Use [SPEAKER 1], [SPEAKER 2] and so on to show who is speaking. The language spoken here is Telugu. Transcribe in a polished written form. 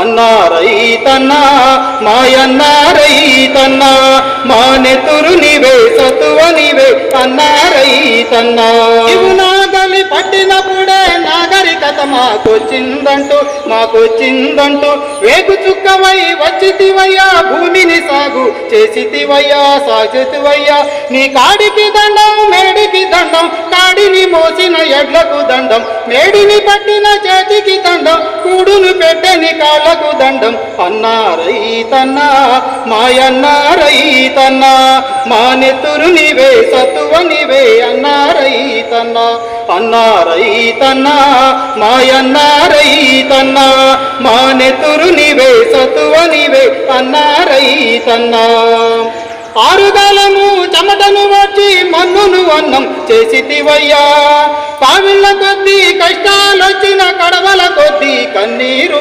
[SPEAKER 1] అన్నా రైతన్నా మాయన్న రైతన్నా మా నెతురు నీవే సతువ నీవే అన్నా రైతన్నా. నీవు నాగలి పట్టినప్పుడే నాగరికత మాకొచ్చిందంటూ వేగు చుక్కవై వచ్చితివయ్యా, భూమిని సాగు చేసితివయ్యా సాగుతివయ్యా. నీ కాడికి దండం మేడికి దండం, కాడిని మోసిన ఎడ్లకు దండం, మేడిని పట్టిన చేతికి దండం, కూడును పెట్టని కాళ్ళకు దండం. అన్నా రైతన్నా మాయన్న రైతన్నా మా నెత్తురు నీవే సత్తువ నీవే అన్నా రైతన్నా. అన్నా రైతన్నా మాయన్న రైతన్నా మా నెత్తురు నీవే సత్తువ నీవే అన్నా రైతన్నా. ఆరుగాలము చెమటను వచ్చి మన్నును అన్నం చేసితివయ్యా, పావిళ్ళ కొద్దీ కష్టాలొచ్చిన కడవల కొద్దీ కన్నీరు